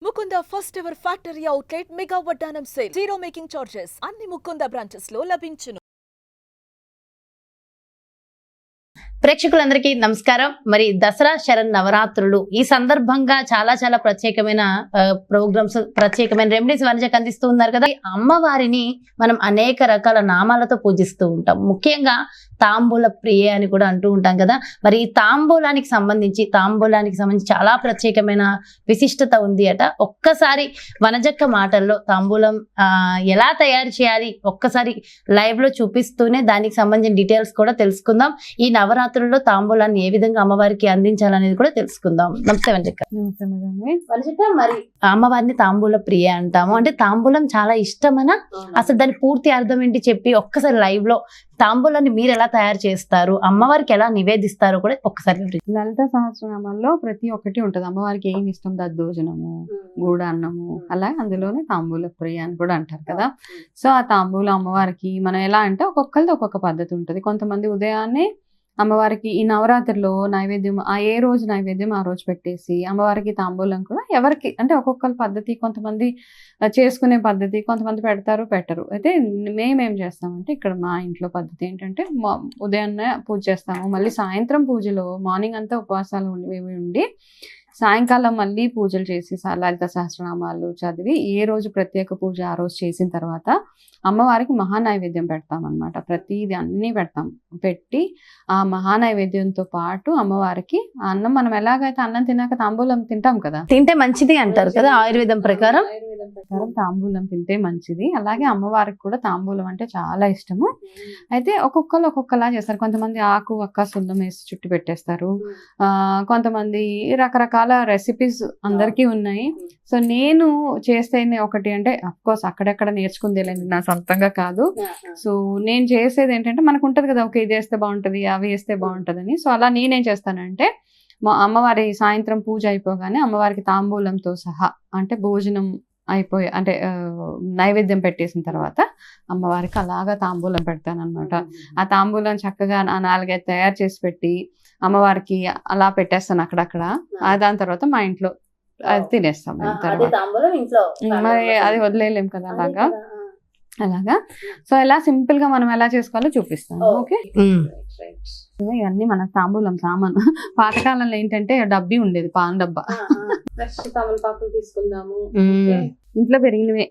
Mukunda first ever factory outlet Mega Vaddanam sale. Zero making charges. అన్ని Mukunda branches లో లభించును. ప్రేక్షకులందరికీ నమస్కారం. మరి దసరా శరణ్ నవరాత్రులు ఈ సందర్భంగా చాలా చాలా ప్రత్యేకమైన ప్రోగ్రామ్స్, ప్రత్యేకమైన రెమెడీస్ వనజకు అందిస్తూ ఉన్నారు కదా. అమ్మవారిని మనం అనేక రకాల నామాలతో పూజిస్తూ ఉంటాం. ముఖ్యంగా తాంబూల ప్రియ అని కూడా అంటూ ఉంటాం కదా. మరి ఈ తాంబూలానికి సంబంధించి చాలా ప్రత్యేకమైన విశిష్టత ఉంది అట. ఒక్కసారి వనజక్క మాటల్లో తాంబూలం ఎలా తయారు చేయాలి ఒక్కసారి లైవ్ లో చూపిస్తూనే దానికి సంబంధించిన డీటెయిల్స్ కూడా తెలుసుకుందాం. ఈ నవరాత్రుల్లో తాంబూలాన్ని ఏ విధంగా అమ్మవారికి అందించాలనేది కూడా తెలుసుకుందాం. నమస్తే వనజక్క. వనజక్క, మరి అమ్మవారిని తాంబూల ప్రియ అంటాము అంటే తాంబూలం చాలా ఇష్టమనా? అసలు దాని పూర్తి అర్థం ఏంటి చెప్పి ఒక్కసారి లైవ్ లో తాంబూలాన్ని మీరు ఎలా తయారు చేస్తారు, అమ్మవారికి ఎలా నివేదిస్తారో కూడా ఒక్కసారి. లలిత సహస్రనామాల్లో ప్రతి ఒక్కటి ఉంటది. అమ్మవారికి ఏం ఇష్టం, దద్దోజనము, గూడ అన్నము, అలా అందులోనే తాంబూల ప్రియ అని కూడా అంటారు కదా. సో ఆ తాంబూలం అమ్మవారికి మనం ఎలా అంటే ఒక్కొక్కరిది ఒక్కొక్క పద్ధతి ఉంటది. కొంతమంది ఉదయాన్నే అమ్మవారికి ఈ నవరాత్రిలో నైవేద్యం ఏ రోజు నైవేద్యం ఆ రోజు పెట్టేసి అమ్మవారికి తాంబూలం కూడా ఎవరికి అంటే ఒక్కొక్కరి పద్ధతి, కొంతమంది చేసుకునే పద్ధతి, కొంతమంది పెడతారు పెట్టరు. అయితే మేమేం చేస్తామంటే ఇక్కడ మా ఇంట్లో పద్ధతి ఏంటంటే ఉదయాన్నే పూజ చేస్తాము, మళ్ళీ సాయంత్రం పూజలో మార్నింగ్ అంతా ఉపవాసాలు ఉండి సాయంకాలం మళ్ళీ పూజలు చేసి లలిత సహస్రనామాలు చదివి ఏ రోజు ప్రత్యేక పూజ ఆ రోజు చేసిన తర్వాత అమ్మవారికి మహానైవేద్యం పెడతాం అనమాట. ప్రతిదీ అన్నీ పెట్టి ఆ మహానైవేద్యంతో పాటు అమ్మవారికి అన్నం, మనం ఎలాగైతే అన్నం తిన్నాక తాంబూలం తింటాం కదా, తింటే మంచిది అంటారు కదా ఆయుర్వేదం ప్రకారం. తాంబూలం తింటే మంచిది. అలాగే అమ్మవారికి కూడా తాంబూలం అంటే చాలా ఇష్టము. అయితే ఒక్కొక్కరు ఒక్కొక్కలా చేస్తారు. కొంతమంది ఆకు అక్క సున్నం వేసి చుట్టు పెట్టేస్తారు, కొంతమంది రకరకాల రెసిపీస్ అందరికీ ఉన్నాయి. సో నేను చేస్తేనే ఒకటి అంటే అఫ్కోర్స్ అక్కడెక్కడ నేర్చుకుందేలేండి, నా సొంతంగా కాదు. సో నేను చేసేది ఏంటంటే మనకు ఉంటది కదా, ఓకే ఇది వేస్తే బాగుంటది, అవి వేస్తే బాగుంటదని. సో అలా నేనేం చేస్తానంటే మా అమ్మవారి సాయంత్రం పూజ అయిపోగానే అమ్మవారికి తాంబూలంతో సహా అంటే భోజనం అంటే నైవేద్యం పెట్టేసిన తర్వాత అమ్మవారికి అలాగా తాంబూలం పెడతాను అనమాట. ఆ తాంబూలం చక్కగా 4-5 తయారు చేసి పెట్టి అమ్మవారికి అలా పెట్టేస్తాను అక్కడక్కడ. దాని తర్వాత మా ఇంట్లో అది తినేస్తాం. మరి అది వదిలేయలేం కదా అలాగా. సో ఎలా సింపుల్ గా మనం ఎలా చేసుకోవాలో చూపిస్తాను. ఓకే, ఇవన్నీ మన తాంబూలం సామాను. పాతకాలంలో ఏంటంటే డబ్బీ ఉండేది, పాన్ డబ్బా. తమలపాకులు తీసుకుందాము, ఇంట్లో పెరిగినవి,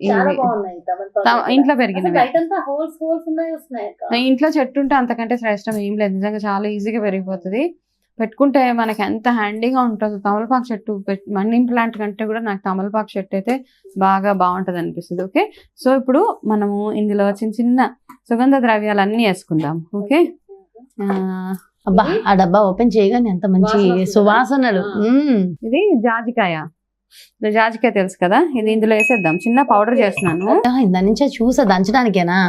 ఇంట్లో చెట్టు ఉంటే అంతకంటే శ్రేష్టం ఏం లేదు. నిజంగా చాలా ఈజీగా పెరిగిపోతుంది. పెట్టుకుంటే మనకి ఎంత హ్యాండీగా ఉంటుంది. తమలపాకు చెట్టు మనీ ప్లాంట్ కంటే కూడా నాకు తమలపాకు చెట్టు అయితే బాగుంటది అనిపిస్తుంది. ఓకే, సో ఇప్పుడు మనము ఇందులో చిన్న చిన్న సుగంధ ద్రవ్యాలన్నీ వేసుకుందాం. ఓకే, అబ్బా ఆ డబ్బా ఓపెన్ చేయగానే ఎంత మంచి సువాసనలు. ఇది జాజికాయ తెలుసు కదా, ఇది ఇందులో వేసేద్దాం. చిన్న పౌడర్ చేస్తున్నాను. దాని నుంచే చూసా, దంచడానికేనా?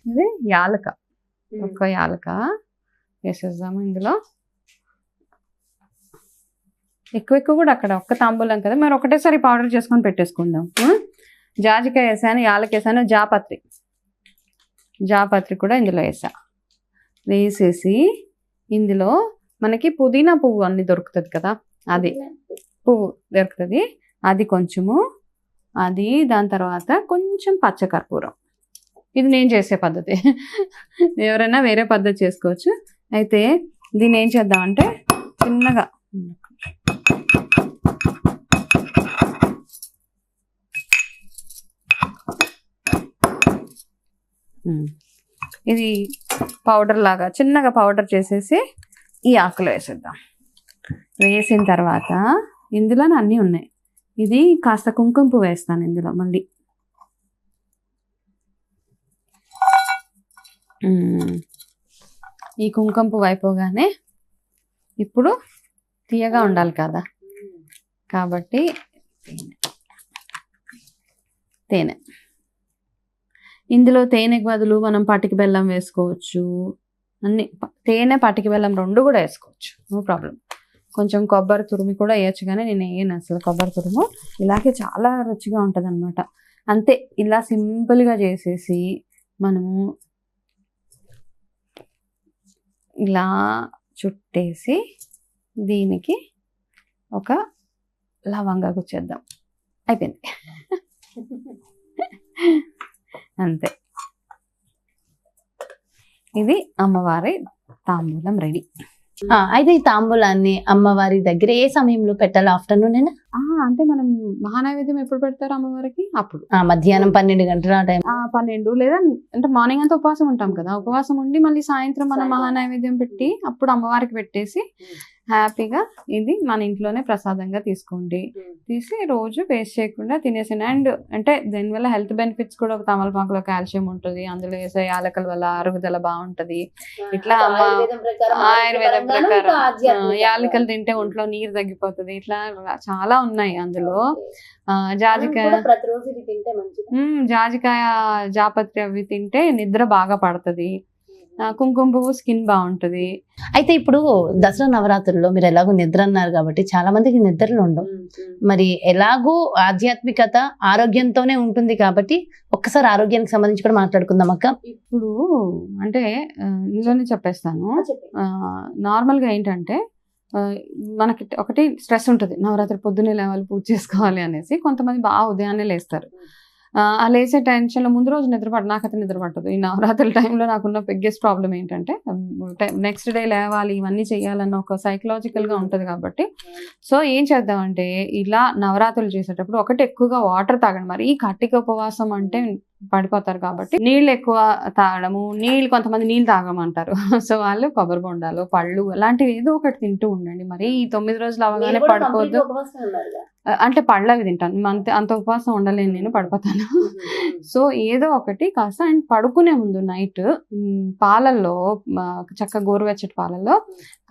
ఇది యాలక, ఒక్క యాలక వేసేద్దాము ఇందులో. ఎక్కువ కూడా అక్కడ ఒక్క తాంబూలం కదా, మరి ఒకటేసారి పౌడర్ చేసుకొని పెట్టేసుకుందాం. జాజికాయ వేసాను, యాలక వేసాను, జాపత్రి కూడా ఇందులో వేసేసి ఇందులో మనకి పుదీనా పువ్వు అన్ని దొరుకుతుంది కదా, అది పువ్వు దొరుకుతుంది, అది కొంచెము, అది దాని తర్వాత కొంచెం పచ్చకర్పూరం. ఇది నేను చేసే పద్ధతి, ఎవరైనా వేరే పద్ధతి చేసుకోవచ్చు. అయితే దీన్ని ఏం చేద్దామంటే చిన్నగా ఇది పౌడర్ లాగా చిన్నగా పౌడర్ చేసేసి ఈ ఆకులో వేసేద్దాం. వేసిన తర్వాత ఇందులో అన్నీ ఉన్నాయి. ఇది కాస్త కుంకుమ పువ్వు వేస్తాను ఇందులో మళ్ళీ. ఈ కుంకుమ పువ్వు అయిపోగానే ఇప్పుడు తీయగా ఉండాలి కదా, కాబట్టి తేనె. ఇందులో తేనెకి బదులు మనం పటిక బెల్లం వేసుకోవచ్చు. అన్ని తేనె పటిక బెల్లం రెండు కూడా వేసుకోవచ్చు, నో ప్రాబ్లం. కొంచెం కొబ్బరి తురుము కూడా వేయచ్చు, కానీ నేను వేయను అసలు కొబ్బరి తురుము. ఇలాగే చాలా రుచిగా ఉంటుంది అనమాట. అంతే, ఇలా సింపుల్గా చేసేసి మనము ఇలా చుట్టేసి దీనికి ఒక లవంగా గుచ్చేద్దాం. అయిపోయింది. అంతే. ఇది అమ్మవారి తాంబూలం రెడీ. అయితే ఈ తాంబూలాన్ని అమ్మవారి దగ్గర ఏ సమయంలో పెట్టాలి? ఆఫ్టర్నూన్ అయినా? అంటే మనం మహానైవేద్యం ఎప్పుడు పెడతారు అమ్మవారికి? అప్పుడు మధ్యాహ్నం 12 గంటల ఆ టైం. 12 లేదా అంటే మార్నింగ్ అంతా ఉపవాసం ఉంటాం కదా, ఉపవాసం ఉండి మళ్ళీ సాయంత్రం మనం మహానైవేద్యం పెట్టి అప్పుడు అమ్మవారికి పెట్టేసి హ్యాపీగా ఇది మన ఇంట్లోనే ప్రసాదంగా తీసుకోండి. తీసి రోజు వేస్ట్ చేయకుండా తినేసాను. అండ్ అంటే దీనివల్ల హెల్త్ బెనిఫిట్స్ కూడా, తమలపాకులో కాల్షియం ఉంటుంది, అందులో వేసే యాలకల వల్ల అరుగుదల బాగుంటది. ఇట్లా ఆయుర్వేదం ప్రకారం యాలకలు తింటే ఒంట్లో నీరు తగ్గిపోతుంది. ఇట్లా చాలా ఉన్నాయి అందులో. జాజికాయ జాపత్రి అవి తింటే నిద్ర బాగా పడుతుంది. కుంకుమ పువ్వు స్కిన్ బాగుంటది. అయితే ఇప్పుడు దసరా నవరాత్రుల్లో మీరు ఎలాగో నిద్ర అన్నారు కాబట్టి చాలా మందికి నిద్రలు ఉండవు. మరి ఎలాగో ఆధ్యాత్మికత ఆరోగ్యంతోనే ఉంటుంది కాబట్టి ఒక్కసారి ఆరోగ్యానికి సంబంధించి కూడా మాట్లాడుకుందాం అక్క. ఇప్పుడు అంటే ఇందులోనే చెప్పేస్తాను. నార్మల్ గా ఏంటంటే మనకి ఒకటి స్ట్రెస్ ఉంటుంది, నవరాత్రి పొద్దున్నే లేవాలి, పూజ చేసుకోవాలి అనేసి. కొంతమంది బాగా ఉదయాన్నే లేస్తారు. ఆ లేసే టెన్షన్ లో ముందు రోజు నాకైతే నిద్ర పట్టదు. ఈ నవరాత్రుల టైంలో నాకున్న బిగ్గెస్ట్ ప్రాబ్లం ఏంటంటే నెక్స్ట్ డే లేవాలి, ఇవన్నీ చేయాలన్న ఒక సైకలాజికల్ గా ఉంటది కాబట్టి. సో ఏం చేద్దామంటే ఇలా నవరాత్రులు చేసేటప్పుడు ఒకటి ఎక్కువగా వాటర్ తాగండి. మరి ఈ కట్టిక ఉపవాసం అంటే పడిపోతారు కాబట్టి నీళ్ళు ఎక్కువ తాగడము, కొంతమంది నీళ్ళు తాగమంటారు. సో వాళ్ళు కొబ్బరి బొండాలు, పళ్ళు అలాంటివి ఏదో ఒకటి తింటూ ఉండండి. మరి ఈ 9 రోజులు అవగానే పడుకోవద్దు. అంటే పళ్ళు అవి తింటాను, అంత ఉపవాసం ఉండలేను, నేను పడిపోతాను. సో ఏదో ఒకటి కాస్త. అండ్ పడుకునే ముందు నైట్ పాలల్లో, చక్కగా గోరువెచ్చటి పాలల్లో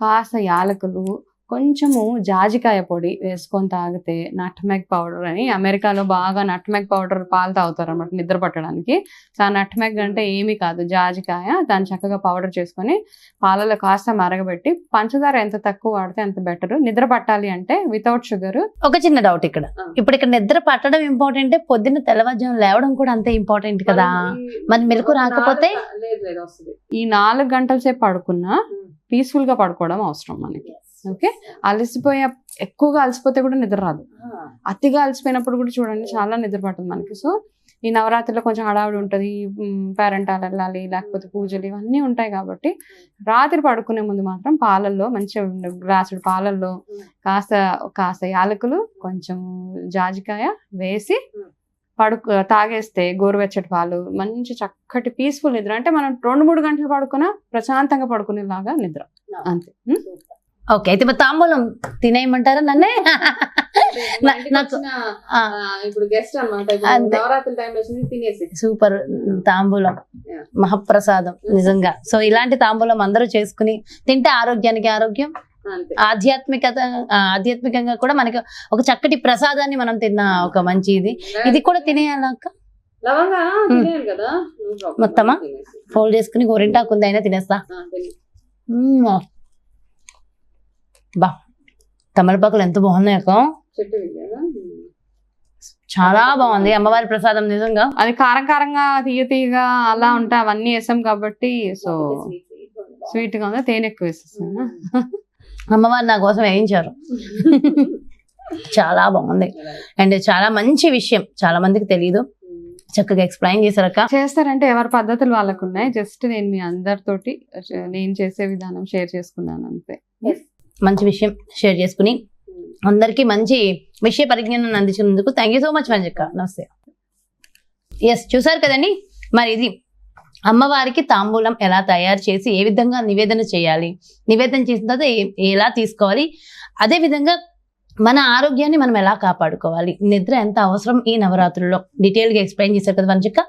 కాస్త యాలకులు, కొంచెము జాజికాయ పొడి వేసుకొని తాగితే, నట్మెగ్ పౌడర్ అని అమెరికాలో బాగా నట్మెగ్ పౌడర్ పాలు తాగుతారు అనమాట నిద్ర పట్టడానికి. సో ఆ నట్మెగ్ అంటే ఏమీ కాదు, జాజికాయ. దాన్ని చక్కగా పౌడర్ చేసుకొని పాలలో కాస్త మరగబెట్టి, పంచదార ఎంత తక్కువ వాడితే అంత బెటర్. నిద్ర పట్టాలి అంటే వితౌట్ షుగర్. ఒక చిన్న డౌట్ ఇక్కడ, ఇప్పుడు ఇక్కడ నిద్ర పట్టడం ఇంపార్టెంట్, పొద్దున్న తెల్లవారుజాము లేవడం కూడా అంతే ఇంపార్టెంట్ కదా. మరి మెలకు రాకపోతే ఈ 4 గంటల సేపు పడుకున్నా పీస్ఫుల్ గా పడుకోవడం అవసరం మనకి. ఓకే, ఎక్కువగా అలసిపోతే కూడా నిద్ర రాదు. అతిగా అలసిపోయినప్పుడు కూడా చూడండి చాలా నిద్ర పడుతుంది మనకి. సో ఈ నవరాత్రిలో కొంచెం హడావిడి ఉంటుంది, పేరెంటాలు వెళ్ళాలి, లేకపోతే పూజలు ఇవన్నీ ఉంటాయి కాబట్టి రాత్రి పడుకునే ముందు మాత్రం పాలల్లో, మంచిగా గ్లాసుడు పాలల్లో కాస్త యాలకులు, కొంచెం జాజికాయ వేసి తాగేస్తే, గోరువెచ్చటి పాలు, మంచి చక్కటి పీస్ఫుల్ నిద్ర. అంటే మనం 2-3 గంటలు పడుకున్నా ప్రశాంతంగా పడుకునేలాగా నిద్ర. అంతే. ఓకే, అయితే మరి తాంబూలం తినేయమంటారా నన్నే? ఇప్పుడు గెస్ట్ సూపర్ తాంబూలం, మహాప్రసాదం నిజంగా. సో ఇలాంటి తాంబూలం అందరూ చేసుకుని తింటే ఆరోగ్యానికి ఆరోగ్యం, ఆధ్యాత్మికంగా కూడా మనకి ఒక చక్కటి ప్రసాదాన్ని మనం తిన్న ఒక మంచి ఇది కూడా తినేయాలక్క. మొత్తమా ఫోల్డ్ చేసుకుని గోరింటాకు ఉంది అయినా తినేస్తా. బా, తమలపాకులు ఎంత బాగున్నాయక, చాలా బాగుంది అమ్మవారి ప్రసాదం నిజంగా. అది కారంగా తీయగా అలా ఉంటాయి, అవన్నీ వేసాం కాబట్టి. సో స్వీట్ గా ఉంది, తేనె ఎక్కువ వేసేస్తాను. అమ్మవారు నా కోసం వేయించారు. చాలా బాగుంది. అండ్ చాలా మంచి విషయం, చాలా మందికి తెలియదు, చక్కగా ఎక్స్ప్లెయిన్ చేశారక్క. చేస్తారంటే ఎవరి పద్ధతులు వాళ్ళకు ఉన్నాయి. జస్ట్ నేను మీ అందరితోటి నేను చేసే విధానం షేర్ చేసుకున్నాను అంతే. మంచి విషయం షేర్ చేసుకుని అందరికీ మంచి విషయ పరిజ్ఞానాన్ని అందించినందుకు థ్యాంక్ యూ సో మచ్ మంజక్క. నమస్తే. ఎస్, చూసారు కదండి, మరి ఇది అమ్మవారికి తాంబూలం ఎలా తయారు చేసి ఏ విధంగా నివేదన చేయాలి, నివేదన చేసిన తర్వాత ఎలా తీసుకోవాలి, అదే విధంగా మన ఆరోగ్యాన్ని మనం ఎలా కాపాడుకోవాలి, నిద్ర ఎంత అవసరం ఈ నవరాత్రుల్లో డీటెయిల్ గా ఎక్స్ప్లెయిన్ చేశారు కదా మంజక్క.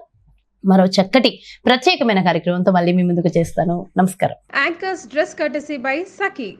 మరో చక్కటి ప్రత్యేకమైన కార్యక్రమంతో మళ్ళీ మీ ముందుకు చేస్తాను. నమస్కారం. Anchors dress courtesy by Saki.